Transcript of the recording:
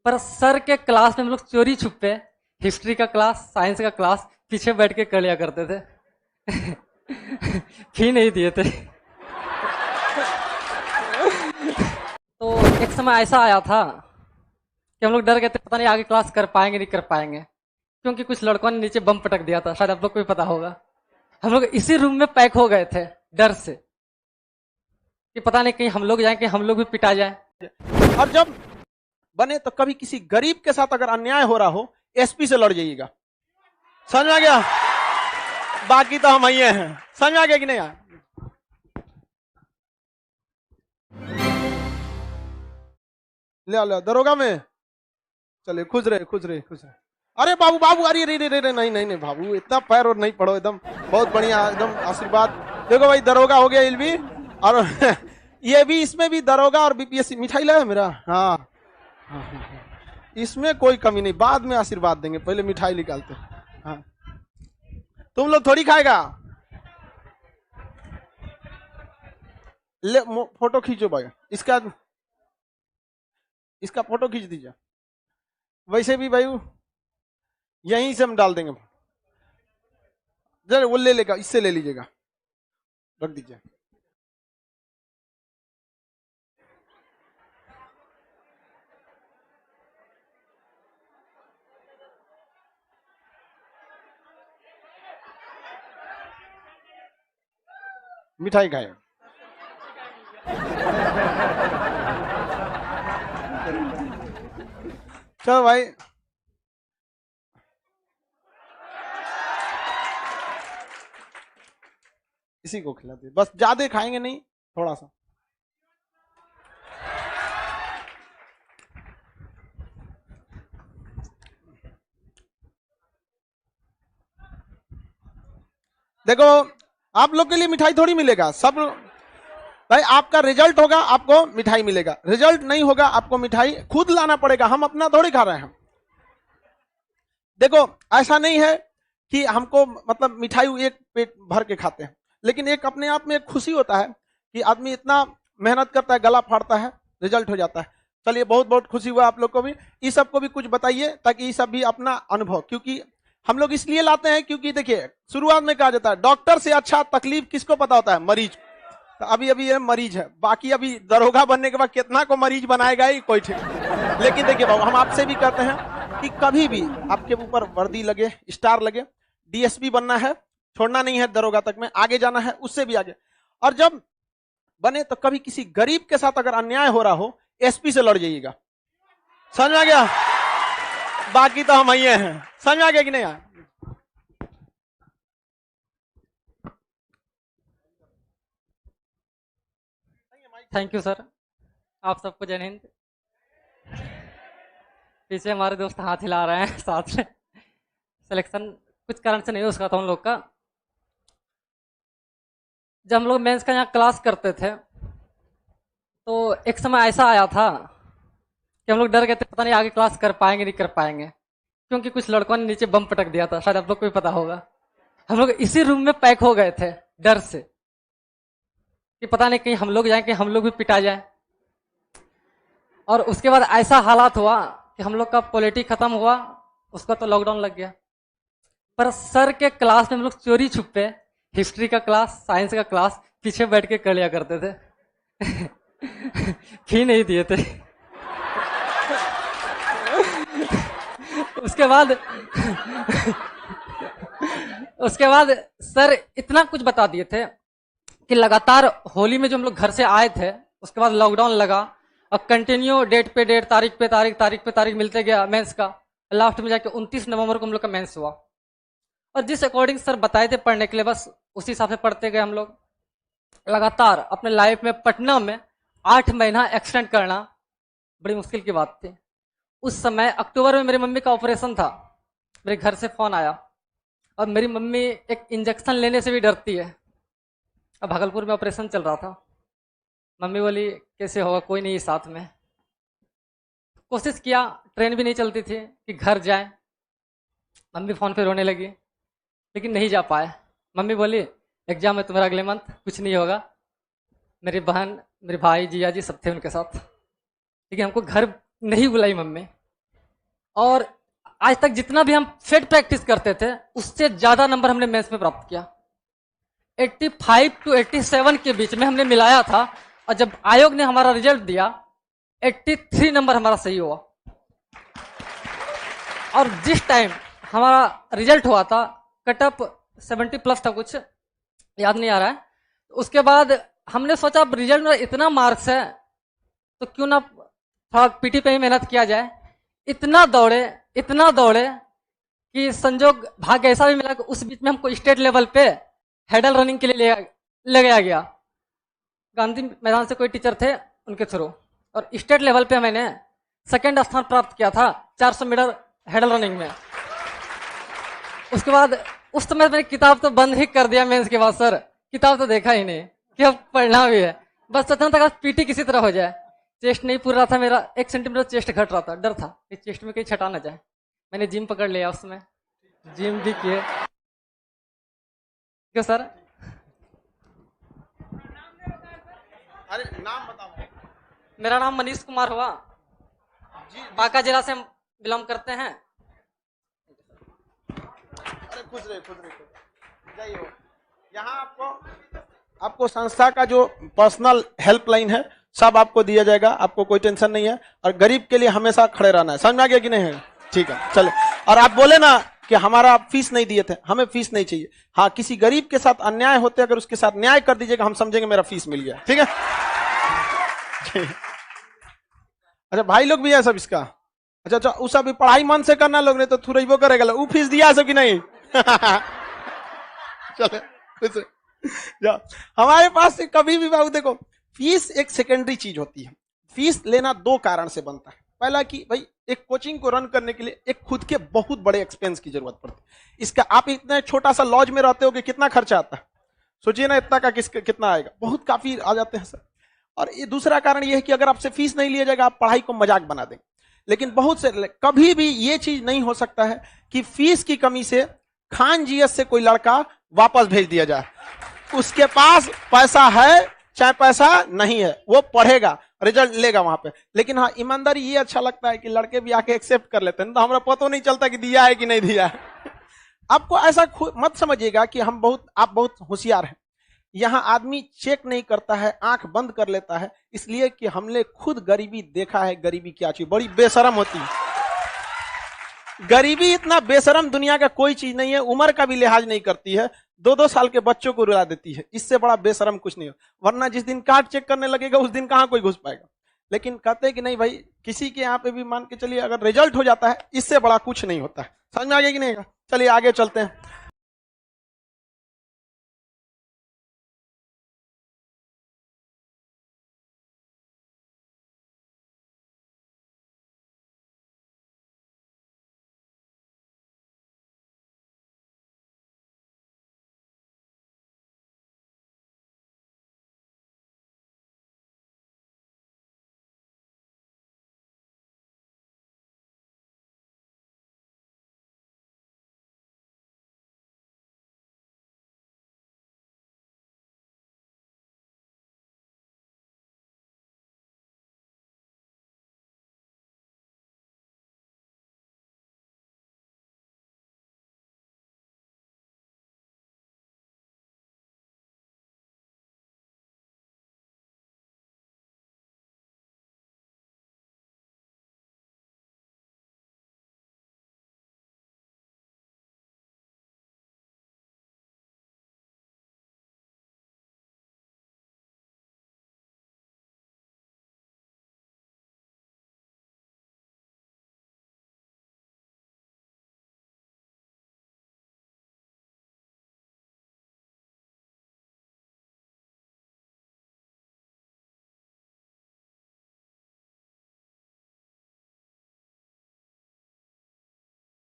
पर सर के क्लास में हम लोग चोरी छुपे हिस्ट्री का क्लास, साइंस का क्लास पीछे बैठ के कर लिया करते थे। फी नहीं दिए थे। तो एक समय ऐसा आया था कि हम लोग डर गए थे, पता नहीं आगे क्लास कर पाएंगे नहीं कर पाएंगे, क्योंकि कुछ लड़कों ने नीचे बम पटक दिया था, शायद आप लोग को भी पता होगा। हम लोग इसी रूम में पैक हो गए थे डर से कि पता नहीं कहीं हम लोग जाएं कि हम लोग भी पिटा जाए। और जब बने तो कभी किसी गरीब के साथ अगर अन्याय हो रहा हो, एसपी से लड़ जाइएगा। समझ में आ गया? बाकी तो हम ही हैं। समझ में आ गया कि नहीं? ले ले दरोगा में चले, खुश रहे खुश रहे खुश रहे। अरे बाबू बाबू, अरे रे रे रे, नहीं नहीं नहीं बाबू, इतना पैर और नहीं पड़ो, एकदम बहुत बढ़िया, एकदम आशीर्वाद। देखो भाई, दरोगा हो गया इल्वी, और ये भी, इसमें भी दरोगा और बीपीएससी। मिठाई लाया मेरा? हाँ, इसमें कोई कमी नहीं, बाद में आशीर्वाद देंगे, पहले मिठाई निकालते। हाँ, तुम लोग थोड़ी खाएगा। ले फोटो खींचो भाई, इसका फोटो खींच दीजिए। वैसे भी भाई यहीं से हम डाल देंगे। जरा वो ले लेगा, इससे ले लीजिएगा, रख दीजिए। मिठाई खाए। चलो भाई, इसी को खिलाते, बस ज्यादा खाएंगे नहीं, थोड़ा सा। देखो, आप लोग के लिए मिठाई थोड़ी मिलेगा, सब भाई आपका रिजल्ट होगा आपको मिठाई मिलेगा, रिजल्ट नहीं होगा आपको मिठाई खुद लाना पड़ेगा, हम अपना थोड़ी खा रहे हैं। देखो, ऐसा नहीं है कि हमको मतलब मिठाई एक पेट भर के खाते हैं, लेकिन एक अपने आप में एक खुशी होता है कि आदमी इतना मेहनत करता है, गला फाड़ता है, रिजल्ट हो जाता है। चलिए, बहुत बहुत खुशी हुआ आप लोग को भी। इस सब को भी कुछ बताइए ताकि ये सब भी अपना अनुभव, क्योंकि हम लोग इसलिए लाते हैं क्योंकि देखिए, शुरुआत में कहा जाता है डॉक्टर से अच्छा तकलीफ किसको पता होता है? मरीज। तो अभी अभी ये मरीज है, बाकी अभी दरोगा बनने के बाद कितना को मरीज बनाएगा ही कोई ठीक। लेकिन देखिए बाबू, हम आपसे भी कहते हैं कि कभी भी आपके ऊपर वर्दी लगे, स्टार लगे, डीएसपी बनना है, छोड़ना नहीं है, दरोगा तक में आगे जाना है, उससे भी आगे। और जब बने तो कभी किसी गरीब के साथ अगर अन्याय हो रहा हो, एसपी से लड़ जाइएगा। समझ में आ गया? बाकी तो हम ही हैं। समझ में आ गया कि नहीं? थैंक यू सर, आप सबको जय हिंद। पीछे हमारे दोस्त हाथ हिला रहे हैं साथ में। सिलेक्शन कुछ कारण से नहीं हो सका था उन लोग का। जब हम लोग मेंस का यहाँ क्लास करते थे तो एक समय ऐसा आया था कि हम लोग डर गए थे, पता नहीं आगे क्लास कर पाएंगे नहीं कर पाएंगे, क्योंकि कुछ लड़कों ने नीचे बम पटक दिया था, शायद आप लोग को भी पता होगा। हम लोग इसी रूम में पैक हो गए थे डर से कि पता नहीं कहीं हम लोग जाएं कि हम लोग भी पिटा जाए। और उसके बाद ऐसा हालात हुआ कि हम लोग का पॉलिटी खत्म हुआ, उसका तो लॉकडाउन लग गया। पर सर के क्लास में हम लोग चोरी छुपे हिस्ट्री का क्लास, साइंस का क्लास पीछे बैठ के कर लिया करते थे। फी नहीं दिए थे। उसके बाद सर इतना कुछ बता दिए थे कि लगातार होली में जो हम लोग घर से आए थे, उसके बाद लॉकडाउन लगा और कंटिन्यू डेट पे डेट, तारीख पे तारीख, तारीख पे तारीख मिलते गया मेंस का। लास्ट में जाके 29 नवंबर को हम लोग का मेंस हुआ, और जिस अकॉर्डिंग सर बताए थे पढ़ने के लिए, बस उसी हिसाब से पढ़ते गए हम लोग। लगातार अपने लाइफ में पटना में 8 महीना एक्सटेंड करना बड़ी मुश्किल की बात थी। उस समय अक्टूबर में मेरी मम्मी का ऑपरेशन था, मेरे घर से फोन आया, और मेरी मम्मी एक इंजेक्शन लेने से भी डरती है। अब भागलपुर में ऑपरेशन चल रहा था, मम्मी बोली कैसे होगा, कोई नहीं साथ में। कोशिश किया, ट्रेन भी नहीं चलती थी कि घर जाए। मम्मी फोन पे रोने लगी, लेकिन नहीं जा पाए। मम्मी बोली एग्जाम है तुम्हारा अगले मंथ, कुछ नहीं होगा। मेरी बहन, मेरे भाई, जिया जी सब थे उनके साथ, लेकिन हमको घर नहीं बुलाई मम्मी। और आज तक जितना भी हम फेड प्रैक्टिस करते थे उससे ज्यादा नंबर हमने मेंस में प्राप्त किया। 85 to 87 के बीच में हमने मिलाया था, और जब आयोग ने हमारा रिजल्ट दिया 83 नंबर हमारा सही हुआ। और जिस टाइम हमारा रिजल्ट हुआ था कट ऑफ 70 प्लस था, कुछ याद नहीं आ रहा है। उसके बाद हमने सोचा अब रिजल्ट में इतना मार्क्स है तो क्यों ना थोड़ा पीटी पे ही मेहनत किया जाए। इतना दौड़े कि संजोग भाग्य ऐसा भी मिला कि उस बीच में हमको स्टेट लेवल पे हेडल रनिंग के लिए ले गया गया। गांधी मैदान से कोई टीचर थे उनके थ्रू, और स्टेट लेवल पे मैंने सेकंड स्थान प्राप्त किया था 400 मीटर हेडल रनिंग में। उसके बाद उस समय मैंने किताब तो बंद ही कर दिया मेंस के बाद सर, किताब तो देखा ही नहीं कि अब पढ़ना भी है। बस सोचना था पीटी किसी तरह हो जाए। चेस्ट नहीं पूरा था मेरा, 1 सेंटीमीटर चेस्ट घट रहा था, डर था कि चेस्ट में कहीं छटा ना जाए। मैंने जिम पकड़ लिया, उसमें जिम भी किए। क्यों सर? अरे नाम बताओ। मेरा नाम मनीष कुमार हुआ, बांका जिला से बिलोंग करते हैं। अरे खुश रहे जय हो। यहाँ आपको संस्था का जो पर्सनल हेल्पलाइन है सब आपको दिया जाएगा, आपको कोई टेंशन नहीं है। और गरीब के लिए हमेशा खड़े रहना है, समझ में आ गया कि नहीं है? ठीक है, चले। और आप बोले ना कि हमारा फीस नहीं दिए थे, हमें फीस नहीं चाहिए। हाँ, किसी गरीब के साथ अन्याय होते अगर उसके साथ न्याय कर दीजिएगा, हम समझेंगे मेरा फीस मिल गया। ठीक है? अच्छा, भाई लोग भी है सब इसका? अच्छा, उस अभी पढ़ाई मन से करना लोग, नहीं तो थुरैबो करेगा। वो फीस दिया सब कि नहीं? चले जाओ। हमारे पास कभी भी बाबू देखो, फीस एक सेकेंडरी चीज होती है। फीस लेना 2 कारण से बनता है। पहला कि भाई एक कोचिंग को रन करने के लिए एक खुद के बहुत बड़े एक्सपेंस की जरूरत पड़ती है। इसका आप इतना छोटा सा लॉज में रहते हो कि कितना खर्चा आता है, सोचिए ना, इतना का कितना आएगा, बहुत काफी आ जाते हैं सर। और ये दूसरा कारण ये है कि अगर आपसे फीस नहीं लिया जाएगा आप पढ़ाई को मजाक बना देंगे। लेकिन बहुत से कभी भी ये चीज नहीं हो सकता है कि फीस की कमी से खान जीएस से कोई लड़का वापस भेज दिया जाए। उसके पास पैसा है चाहे पैसा नहीं है, वो पढ़ेगा, रिजल्ट लेगा वहां पे। लेकिन हाँ, ईमानदारी ये अच्छा लगता है कि लड़के भी आके एक्सेप्ट कर लेते हैं, तो हमारा पता नहीं चलता कि दिया है कि नहीं दिया है। आपको ऐसा मत समझिएगा कि आप बहुत होशियार हैं। यहाँ आदमी चेक नहीं करता है, आंख बंद कर लेता है, इसलिए कि हमने खुद गरीबी देखा है। गरीबी क्या चीज, बड़ी बेशरम होती है। गरीबी इतना बेशरम दुनिया का कोई चीज नहीं है। उम्र का भी लिहाज नहीं करती है, 2-2 साल के बच्चों को रुला देती है। इससे बड़ा बेशरम कुछ नहीं हो। वरना जिस दिन कार्ड चेक करने लगेगा उस दिन कहां कोई घुस पाएगा। लेकिन कहते हैं कि नहीं भाई, किसी के यहाँ पे भी मान के चलिए अगर रिजल्ट हो जाता है, इससे बड़ा कुछ नहीं होता है। समझ में आ गया कि नहीं? चलिए आगे चलते हैं।